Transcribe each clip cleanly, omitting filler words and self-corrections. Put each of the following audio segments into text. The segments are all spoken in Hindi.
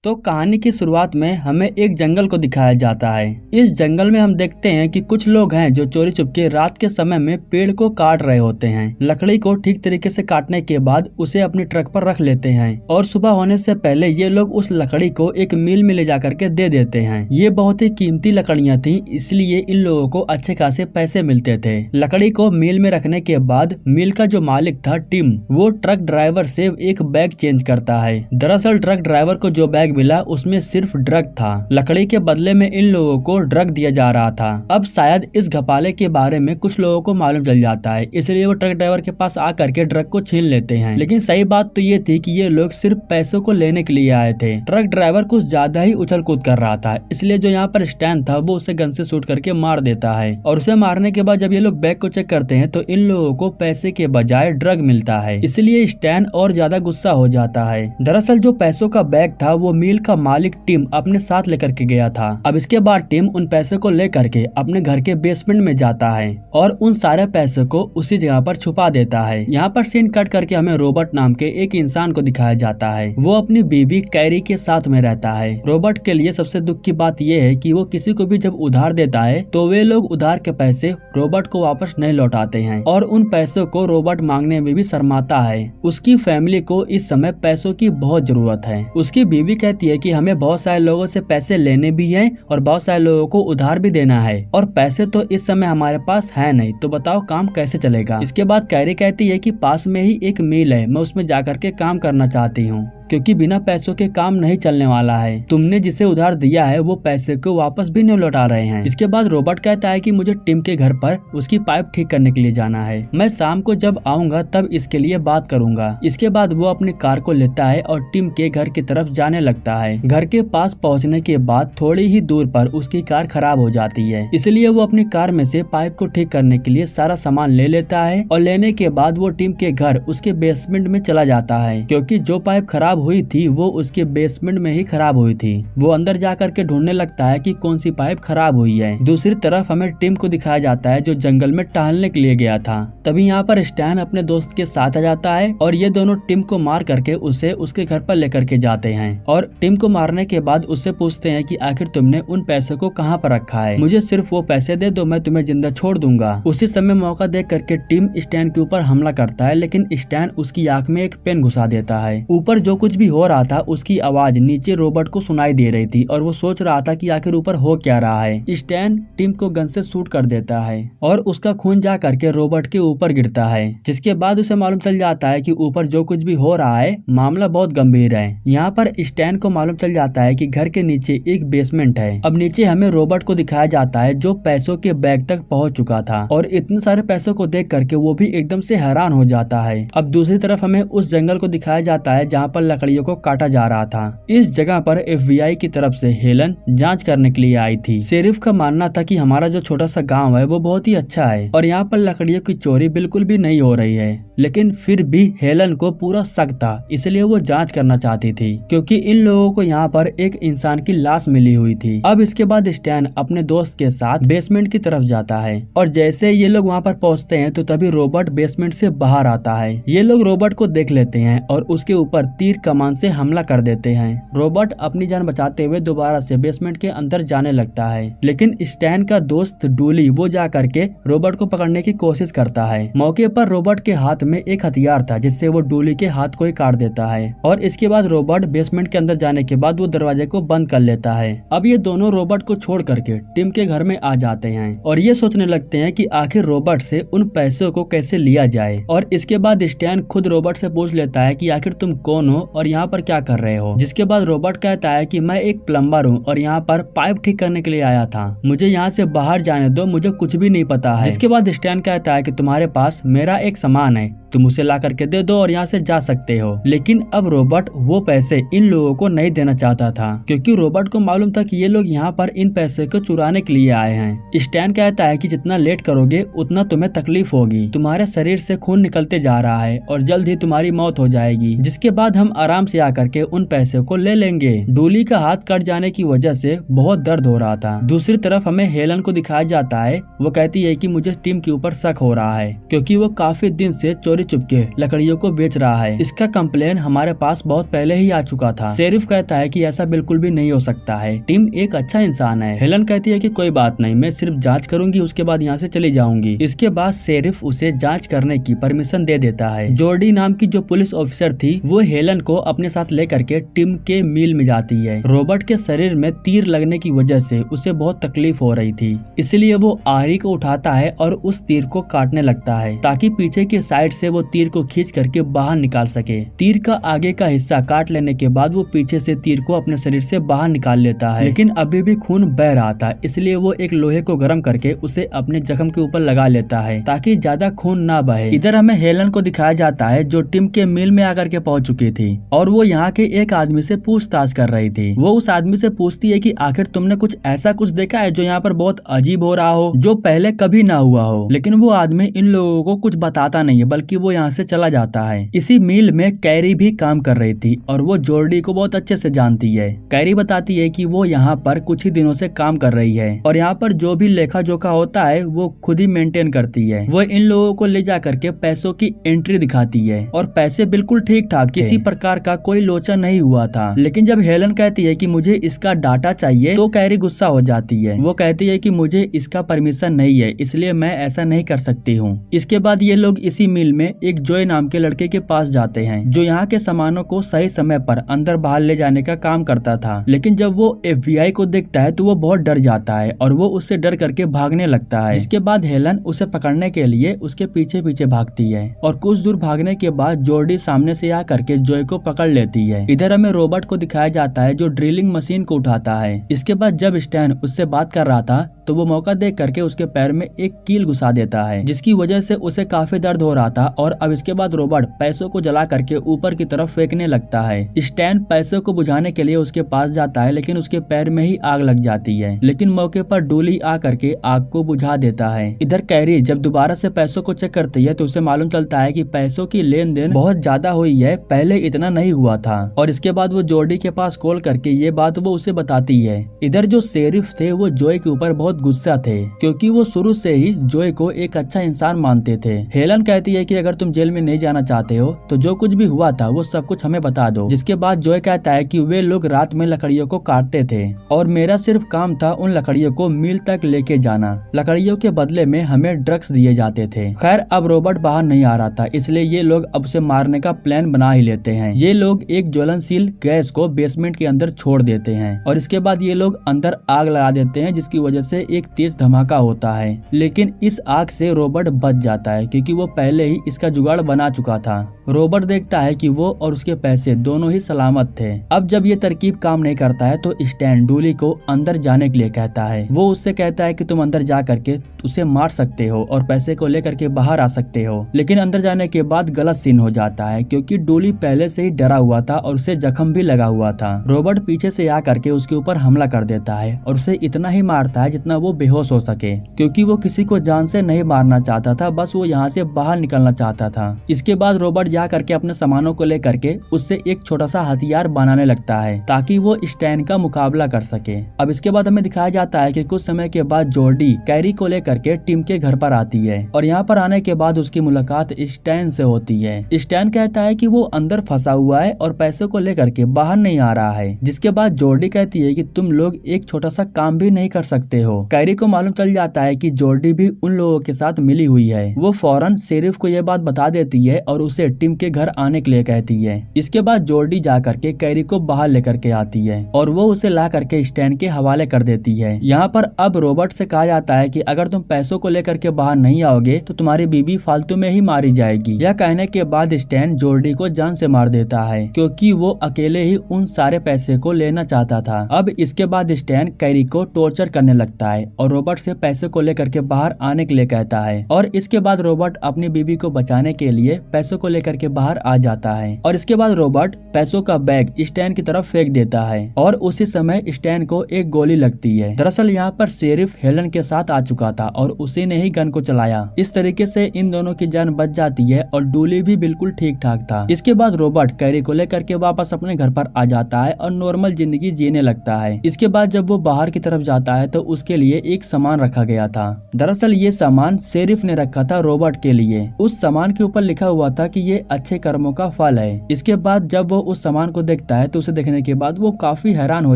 तो कहानी की शुरुआत में हमें एक जंगल को दिखाया जाता है। इस जंगल में हम देखते हैं कि कुछ लोग हैं जो चोरी चुपके रात के समय में पेड़ को काट रहे होते हैं। लकड़ी को ठीक तरीके से काटने के बाद उसे अपनी ट्रक पर रख लेते हैं और सुबह होने से पहले ये लोग उस लकड़ी को एक मिल में ले जाकर के दे देते हैं। ये बहुत ही कीमती लकड़ियाँ थी, इसलिए इन लोगों को अच्छे खासे पैसे मिलते थे। लकड़ी को मिल में रखने के बाद मिल का जो मालिक था टिम, वो ट्रक ड्राइवर से एक बैग चेंज करता है। दरअसल ट्रक ड्राइवर को जो बैग मिला उसमें सिर्फ ड्रग था। लकड़ी के बदले में इन लोगों को ड्रग दिया जा रहा था। अब शायद इस घपाले के बारे में कुछ लोगों को मालूम चल जाता है, इसलिए वो ट्रक ड्राइवर के पास आकर के ड्रग को छीन लेते हैं। लेकिन सही बात तो ये थी कि ये लोग सिर्फ पैसों को लेने के लिए आए थे। ट्रक ड्राइवर कुछ ज्यादा ही उछल कूद कर रहा था, इसलिए जो यहाँ पर स्टैन था वो उसे गन से शूट करके मार देता है। और उसे मारने के बाद जब ये लोग बैग को चेक करते हैं तो इन लोगों को पैसे के बजाय ड्रग मिलता है, इसलिए स्टैन और ज्यादा गुस्सा हो जाता है। दरअसल जो पैसों का बैग था वो मिल का मालिक टिम अपने साथ लेकर के गया था। अब इसके बाद टिम उन पैसों को लेकर के अपने घर के बेसमेंट में जाता है और उन सारे पैसों को उसी जगह पर छुपा देता है। यहाँ पर सीन कट करके हमें रॉबर्ट नाम के एक इंसान को दिखाया जाता है। वो अपनी बीवी कैरी के साथ में रहता है। रॉबर्ट के लिए सबसे दुख की बात यह है कि वो किसी को भी जब उधार देता है तो वे लोग उधार के पैसे रॉबर्ट को वापस नहीं लौटाते हैं और उन पैसों को रॉबर्ट मांगने में भी शर्माता है। उसकी फैमिली को इस समय पैसों की बहुत जरूरत है। उसकी बीवी कहती है कि हमें बहुत सारे लोगों से पैसे लेने भी हैं और बहुत सारे लोगों को उधार भी देना है और पैसे तो इस समय हमारे पास है नहीं, तो बताओ काम कैसे चलेगा। इसके बाद कैरी कहती है कि पास में ही एक मिल है, मैं उसमें जाकर के काम करना चाहती हूँ क्योंकि बिना पैसों के काम नहीं चलने वाला है। तुमने जिसे उधार दिया है वो पैसे को वापस भी नहीं लौटा रहे हैं। इसके बाद रॉबर्ट कहता है कि मुझे टिम के घर पर उसकी पाइप ठीक करने के लिए जाना है। मैं शाम को जब आऊंगा तब इसके लिए बात करूंगा। इसके बाद वो अपनी कार को लेता है और टिम के घर की तरफ जाने लगता है। घर के पास पहुँचने के बाद थोड़ी ही दूर पर उसकी कार खराब हो जाती है, इसलिए वो अपनी कार में से पाइप को ठीक करने के लिए सारा सामान ले लेता है और लेने के बाद वो टिम के घर उसके बेसमेंट में चला जाता है क्योंकि जो पाइप खराब हुई थी वो उसके बेसमेंट में ही खराब हुई थी। वो अंदर जाकर के ढूंढने लगता है कि कौन सी पाइप खराब हुई है। दूसरी तरफ हमें टिम को दिखाया जाता है जो जंगल में टहलने के लिए गया था। तभी यहाँ पर स्टैन अपने दोस्त के साथ आ जाता है और ये दोनों टिम को मार करके उसे उसके घर पर लेकर के जाते हैं और टिम को मारने के बाद उससे पूछते हैं कि आखिर तुमने उन पैसों को कहाँ पर रखा है, मुझे सिर्फ वो पैसे दे दो, मैं तुम्हें जिंदा छोड़ दूंगा। उसी समय मौका देख करके टिम स्टैन के ऊपर हमला करता है, लेकिन स्टैन उसकी आंख में एक पेन घुसा देता है। ऊपर जो कुछ भी हो रहा था उसकी आवाज नीचे रॉबर्ट को सुनाई दे रही थी और वो सोच रहा था कि आखिर ऊपर हो क्या रहा है। स्टैन टिम को गन से शूट कर देता है और उसका खून जा करके रॉबर्ट के ऊपर गिरता है, जिसके बाद उसे मालूम चल जाता है कि ऊपर जो कुछ भी हो रहा है मामला बहुत गंभीर है। यहाँ पर स्टैन को मालूम चल जाता है कि घर के नीचे एक बेसमेंट है। अब नीचे हमें रॉबर्ट को दिखाया जाता है जो पैसों के बैग तक पहुँच चुका था और इतने सारे पैसों को देख करके वो भी एकदम से हैरान हो जाता है। अब दूसरी तरफ हमें उस जंगल को दिखाया जाता है जहाँ पर लकड़ियों को काटा जा रहा था। इस जगह पर FBI की तरफ से हेलन जांच करने के लिए आई थी। शेरिफ का मानना था कि हमारा जो छोटा सा गांव है वो बहुत ही अच्छा है और यहाँ पर लकड़ियों की चोरी बिल्कुल भी नहीं हो रही है, लेकिन फिर भी हेलन को पूरा शक था, इसलिए वो जांच करना चाहती थी क्योंकि इन लोगों को यहाँ पर एक इंसान की लाश मिली हुई थी। अब इसके बाद स्टैन अपने दोस्त के साथ बेसमेंट की तरफ जाता है और जैसे ये लोग वहाँ पर पहुँचते हैं तो तभी रॉबर्ट बेसमेंट से बाहर आता है। ये लोग रॉबर्ट को देख लेते हैं और उसके ऊपर तीर कमान से हमला कर देते हैं। रॉबर्ट अपनी जान बचाते हुए दोबारा से बेसमेंट के अंदर जाने लगता है, लेकिन स्टैन का दोस्त डूली वो जा करके रॉबर्ट को पकड़ने की कोशिश करता है। मौके पर रॉबर्ट के हाथ में एक हथियार था जिससे वो डूली के हाथ को ही काट देता है और इसके बाद रॉबर्ट बेसमेंट के अंदर जाने के बाद वो दरवाजे को बंद कर लेता है। अब ये दोनों रॉबर्ट को छोड़ करके टिम के घर में आ जाते हैं और ये सोचने लगते हैं कि आखिर रॉबर्ट से उन पैसों को कैसे लिया जाए। और इसके बाद स्टैन खुद रॉबर्ट से पूछ लेता है कि आखिर तुम कौन हो और यहाँ पर क्या कर रहे हो। जिसके बाद रॉबर्ट कहता है कि मैं एक प्लम्बर हूँ और यहाँ पर पाइप ठीक करने के लिए आया था, मुझे यहाँ से बाहर जाने दो, मुझे कुछ भी नहीं पता है। जिसके बाद स्टैन कहता है कि तुम्हारे पास मेरा एक सामान है, तुम उसे ला करके दे दो और यहाँ से जा सकते हो। लेकिन अब रॉबर्ट वो पैसे इन लोगों को नहीं देना चाहता था क्योंकि रॉबर्ट को मालूम था कि ये लोग यहाँ पर इन पैसे को चुराने के लिए आए हैं। स्टैन कहता है कि जितना लेट करोगे उतना तुम्हें तकलीफ होगी, तुम्हारे शरीर से खून निकलते जा रहा है और जल्द ही तुम्हारी मौत हो जाएगी। जिसके बाद हम आराम से आकर के उन पैसे को ले लेंगे। डूली का हाथ कट जाने की वजह से बहुत दर्द हो रहा था। दूसरी तरफ हमें हेलन को दिखाया जाता है, वो कहती है कि मुझे टिम के ऊपर शक हो रहा है क्योंकि वो काफी दिन से चोरी चोरी चुपके लकड़ियों को बेच रहा है। इसका कंप्लेन हमारे पास बहुत पहले ही आ चुका था। शेरिफ कहता है कि ऐसा बिल्कुल भी नहीं हो सकता है, टिम एक अच्छा इंसान है। हेलन कहती है कि कोई बात नहीं, मैं सिर्फ जांच करूंगी, उसके बाद यहाँ से चली जाऊंगी। इसके बाद शेरिफ उसे जांच करने की परमिशन दे देता है। जॉर्डी नाम की जो पुलिस ऑफिसर थी वो हेलन को अपने साथ लेकर के टिम के मिल में जाती है। रॉबर्ट के शरीर में तीर लगने की वजह से उसे बहुत तकलीफ हो रही थी, इसलिए वो आरी को उठाता है और उस तीर को काटने लगता है ताकि पीछे के साइड से वो तीर को खींच करके बाहर निकाल सके। तीर का आगे का हिस्सा काट लेने के बाद वो पीछे से तीर को अपने शरीर से बाहर निकाल लेता है, लेकिन अभी भी खून बह रहा था, इसलिए वो एक लोहे को गर्म करके उसे अपने जख्म के ऊपर लगा लेता है ताकि ज्यादा खून ना बहे। इधर हमें हेलन को दिखाया जाता है जो टिम के मिल में आकर के पहुंच चुकी थी और वो यहाँ के एक आदमी से पूछताछ कर रही थी। वो उस आदमी से पूछती है कि आखिर तुमने कुछ ऐसा कुछ देखा है जो यहाँ पर बहुत अजीब हो रहा हो, जो पहले कभी ना हुआ हो। लेकिन वो आदमी इन लोगों को कुछ बताता नहीं है, बल्कि वो यहाँ से चला जाता है। इसी मिल में कैरी भी काम कर रही थी और वो जॉर्डी को बहुत अच्छे से जानती है। कैरी बताती है कि वो यहाँ पर कुछ ही दिनों से काम कर रही है और यहाँ पर जो भी लेखा जोखा होता है वो खुद ही मेंटेन करती है। वो इन लोगों को ले जा करके पैसों की एंट्री दिखाती है और पैसे बिल्कुल ठीक ठाक, किसी प्रकार का कोई लोचा नहीं हुआ था। लेकिन जब हेलन कहती है कि मुझे इसका डाटा चाहिए तो कैरी गुस्सा हो जाती है। वो कहती है कि मुझे इसका परमिशन नहीं है, इसलिए मैं ऐसा नहीं कर सकती हूँ। इसके बाद ये लोग इसी मिल में एक जॉय नाम के लड़के के पास जाते हैं जो यहाँ के सामानों को सही समय पर अंदर बाहर ले जाने का काम करता था। लेकिन जब वो FBI को देखता है तो वो बहुत डर जाता है और वो उससे डर करके भागने लगता है। जिसके बाद हेलन उसे पकड़ने के लिए उसके पीछे पीछे भागती है और कुछ दूर भागने के बाद जॉर्डी सामने से आ करके जॉय को पकड़ लेती है। इधर हमें रॉबर्ट को दिखाया जाता है जो ड्रिलिंग मशीन को उठाता है। इसके बाद जब स्टैन उससे बात कर रहा था तो वो मौका देख करके उसके पैर में एक कील घुसा देता है, जिसकी वजह से उसे काफी दर्द हो रहा था। और अब इसके बाद रॉबर्ट पैसों को जला करके ऊपर की तरफ फेंकने लगता है। स्टैन पैसों को बुझाने के लिए उसके पास जाता है, लेकिन उसके पैर में ही आग लग जाती है। लेकिन मौके पर डोली आ करके आग को बुझा देता है। इधर कैरी जब दोबारा से पैसों को चेक करती है तो उसे मालूम चलता है कि पैसों की लेन देन बहुत ज्यादा हुई है, पहले इतना नहीं हुआ था। और इसके बाद वो जॉर्डी के पास कॉल करके ये बात वो उसे बताती है। इधर जो शेरिफ थे वो जॉय के ऊपर बहुत गुस्सा थे क्योंकि वो शुरू से ही जॉय को एक अच्छा इंसान मानते थे। हेलन कहती है कि अगर तुम जेल में नहीं जाना चाहते हो तो जो कुछ भी हुआ था वो सब कुछ हमें बता दो। जिसके बाद जॉय कहता है कि वे लोग रात में लकड़ियों को काटते थे और मेरा सिर्फ काम था उन लकड़ियों को मिल तक लेके जाना। लकड़ियों के बदले में हमें ड्रग्स दिए जाते थे। खैर अब रॉबर्ट बाहर नहीं आ रहा था, इसलिए ये लोग अब उसे मारने का प्लान बना ही लेते हैं। ये लोग एक ज्वलनशील गैस को बेसमेंट के अंदर छोड़ देते हैं और इसके बाद ये लोग अंदर आग लगा देते हैं, जिसकी वजह से एक तेज धमाका होता है। लेकिन इस आग से रॉबर्ट बच जाता है क्योंकि वो पहले ही इसका जुगाड़ बना चुका था। रॉबर्ट देखता है कि वो और उसके पैसे दोनों ही सलामत थे। अब जब ये तरकीब काम नहीं करता है तो स्टैन डूली को अंदर जाने के लिए कहता है। वो उससे कहता है कि तुम अंदर जा करके उसे मार सकते हो और पैसे को लेकर के बाहर आ सकते हो। लेकिन अंदर जाने के बाद गलत सीन हो जाता है क्योंकि डूली पहले से ही डरा हुआ था और उसे जख्म भी लगा हुआ था। रॉबर्ट पीछे से आ करके उसके ऊपर हमला कर देता है और उसे इतना ही मारता है जितना वो बेहोश हो सके, क्योंकि वो किसी को जान से नहीं मारना चाहता था, बस वो यहाँ से बाहर निकलना चाहता था। इसके बाद रॉबर्ट जा करके अपने सामानों को लेकर के उससे एक छोटा सा हथियार बनाने लगता है ताकि वो स्टैन का मुकाबला कर सके। अब इसके बाद हमें दिखाया जाता है कि कुछ समय के बाद जॉर्डी कैरी को लेकर के टिम के घर पर आती है और यहाँ पर आने के बाद उसकी मुलाकात स्टैन से होती है। स्टैन कहता है कि वो अंदर फंसा हुआ है और पैसों को लेकर के बाहर नहीं आ रहा है। जिसके बाद जॉर्डी कहती है कि तुम लोग एक छोटा सा काम भी नहीं कर सकते हो। कैरी को मालूम चल जाता है कि जॉर्डी भी उन लोगों के साथ मिली हुई है। वो फौरन शेरिफ को यह बात बता देती है और उसे टिम के घर आने के लिए कहती है। इसके बाद जॉर्डी जा करके कैरी को बाहर लेकर के आती है और वो उसे ला करके स्टैन के हवाले कर देती है। यहाँ पर अब रॉबर्ट से कहा जाता है कि अगर तुम पैसों को लेकर के बाहर नहीं आओगे तो तुम्हारी बीवी फालतू में ही मारी जाएगी। यह कहने के बाद स्टैन जॉर्डी को जान से मार देता है क्योंकि वो अकेले ही उन सारे पैसे को लेना चाहता था। अब इसके बाद स्टैन कैरी को टॉर्चर करने लगता है और रॉबर्ट से पैसे को लेकर के बाहर आने के लिए कहता है। और इसके बाद रॉबर्ट अपनी बीवी को बचाने के लिए पैसों को लेकर के बाहर आ जाता है और इसके बाद रॉबर्ट पैसों का बैग स्टैन की तरफ फेंक देता है और उसी समय स्टैन को एक गोली लगती है। दरअसल यहाँ पर शेरिफ हेलन के साथ आ चुका था और उसी ने ही गन को चलाया। इस तरीके से इन दोनों की जान बच जाती है और डूली भी बिल्कुल ठीक ठाक था। इसके बाद रॉबर्ट कैरी को लेकर के वापस अपने घर पर आ जाता है और नॉर्मल जिंदगी जीने लगता है। इसके बाद जब वो बाहर की तरफ जाता है तो उसके लिए एक सामान रखा गया था। दरअसल ये सामान शेरिफ ने रखा था रॉबर्ट के लिए। उस सामान के ऊपर लिखा हुआ था कि ये अच्छे कर्मों का फल है। इसके बाद जब वो उस सामान को देखता है तो उसे देखने के बाद वो काफी हैरान हो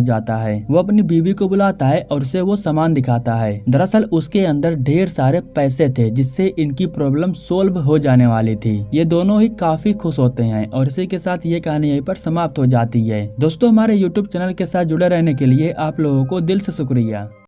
जाता है। वो अपनी बीवी को बुलाता है और उसे वो सामान दिखाता है। दरअसल उसके अंदर ढेर सारे पैसे थे जिससे इनकी प्रॉब्लम सोल्व हो जाने वाली थी। ये दोनों ही काफी खुश होते हैं और इसी के साथ ये कहानी यहीं पर समाप्त हो जाती है। दोस्तों, हमारे YouTube चैनल के साथ जुड़े रहने के लिए आप लोगों को दिल से शुक्रिया।